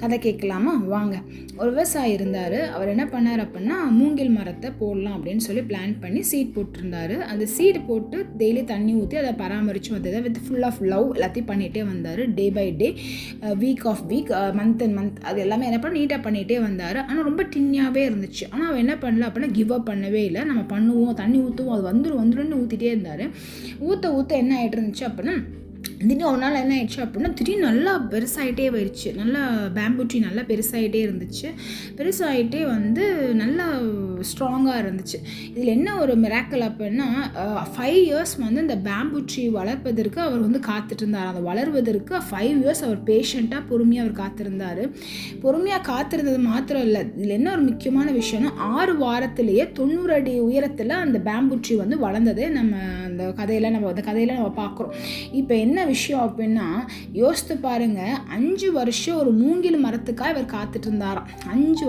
கதை கேட்கலாமா? வாங்க. ஒரு விவசாயி இருந்தார். அவர் என்ன பண்ணார் அப்படின்னா, மூங்கில் மரத்தை போடலாம் அப்படின்னு சொல்லி பிளான் பண்ணி சீட் போட்டிருந்தார். அந்த சீடு போட்டு டெய்லி தண்ணி ஊற்றி அதை பராமரித்து வந்ததை வித் ஃபுல் ஆஃப் லவ் எல்லாத்தையும் பண்ணிகிட்டே வந்தார். Day by day, week of week, month and month அது எல்லாமே என்ன பண்ண நீட்டாக பண்ணிகிட்டே வந்தார். ஆனால் ரொம்ப டின்னியாகவே இருந்துச்சு. ஆனால் அவன் என்ன பண்ணல அப்படின்னா, கிவ் அப் பண்ணவே இல்லை. நம்ம பண்ணுவோம், தண்ணி ஊற்றுவோம், அது வந்துடும் ஊற்றிட்டே இருந்தார். ஊற்ற என்ன ஆகிட்டு இருந்துச்சு அப்படின்னா, திடீர்னு ஒரு நாள் என்ன ஆயிடுச்சு அப்படின்னா, திடீர்னு நல்லா பெருசாகிட்டே போயிடுச்சு. நல்லா பேம்பு ட்ரீ நல்லா பெருசாகிட்டே இருந்துச்சு. பெருசாகிட்டே வந்து நல்லா ஸ்ட்ராங்காக இருந்துச்சு. இதில் என்ன ஒரு மிராக்கிள் அப்படின்னா, 5 இயர்ஸ் வந்து இந்த பேம்பு ட்ரீ வளர்ப்பதற்கு அவர் வந்து காத்துட்டு இருந்தார். அதை வளர்வதற்கு 5 இயர்ஸ் அவர் பேஷண்ட்டாக பொறுமையாக அவர் காத்திருந்தார். பொறுமையாக காத்திருந்தது மாத்திரம் இல்லை, இதில் என்ன ஒரு முக்கியமான விஷயம்னா, 6 வாரத்திலேயே 90 அடி உயரத்தில் அந்த பேம்பு ட்ரீ வந்து வளர்ந்ததே அந்த கதையில் நம்ம பார்க்குறோம். இப்போ என்ன விஷயம் அப்படின்னா, யோசித்து பாருங்க, 5 வருஷம் ஒரு மூங்கில் மரத்துக்காக இவர் காத்துட்டு இருந்தாராம். 5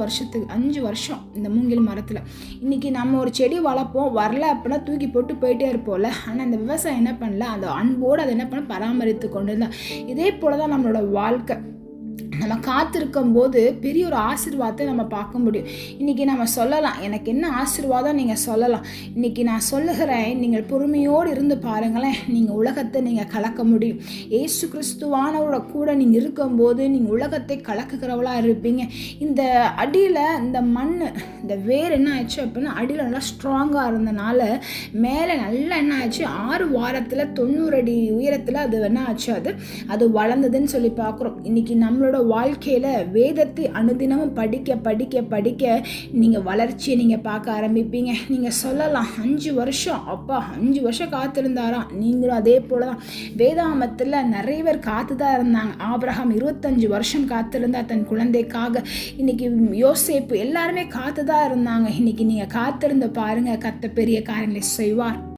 வருஷம் இந்த மூங்கில் மரத்தில். இன்னைக்கு நம்ம ஒரு செடி வளர்ப்போம், வரல அப்படின்னா தூக்கி போட்டு போயிட்டே இருப்போம்ல. ஆனால் இந்த விவசாயம் என்ன பண்ணல, அந்த அன்போடு அதை என்ன பண்ண பராமரித்து கொண்டு இருந்தார். இதே போல தான் நம்மளோட வாழ்க்கை. நம்ம காத்திருக்கும் போது பெரிய ஒரு ஆசீர்வாதத்தை நம்ம பார்க்க முடியும். இன்றைக்கி நம்ம சொல்லலாம், எனக்கு என்ன ஆசீர்வாதம் நீங்கள் சொல்லலாம். இன்றைக்கி நான் சொல்லுகிறேன், நீங்கள் பொறுமையோடு இருந்து பாருங்களேன், நீங்கள் உலகத்தை நீங்கள் கலக்க முடியும். ஏசு கிறிஸ்துவானவரோட கூட நீங்கள் இருக்கும்போது நீங்கள் உலகத்தை கலக்குகிறவளாக இருப்பீங்க. இந்த அடியில் இந்த மண், இந்த வேர் என்ன ஆச்சு அப்படின்னா, அடியில் நல்லா ஸ்ட்ராங்காக இருந்தனால மேலே நல்லா என்ன ஆச்சு, 6 வாரத்தில் 90 அடி உயரத்தில் அது என்ன ஆச்சு, அது வளர்ந்ததுன்னு சொல்லி பார்க்குறோம். இன்றைக்கி நம்மளோட வாழ்க்கையில் வேதத்தை அனுதினமும் படிக்க நீங்கள் வளர்ச்சியை நீங்கள் பார்க்க ஆரம்பிப்பீங்க. நீங்கள் சொல்லலாம், 5 வருஷம், அப்பா 5 வருஷம் காத்திருந்தாராம். நீங்களும் அதே போல தான். வேதாமத்தில் நிறைய பேர் காத்து தான் இருந்தாங்க. ஆபிரகாம் 25 வருஷம் காத்திருந்தார் தன் குழந்தைக்காக. இன்னைக்கு யோசேப்பு எல்லாருமே காத்து தான் இருந்தாங்க. இன்னைக்கு நீங்கள் காத்திருந்து பாருங்கள், கர்த்தர் பெரிய காரியங்களை செய்வார்.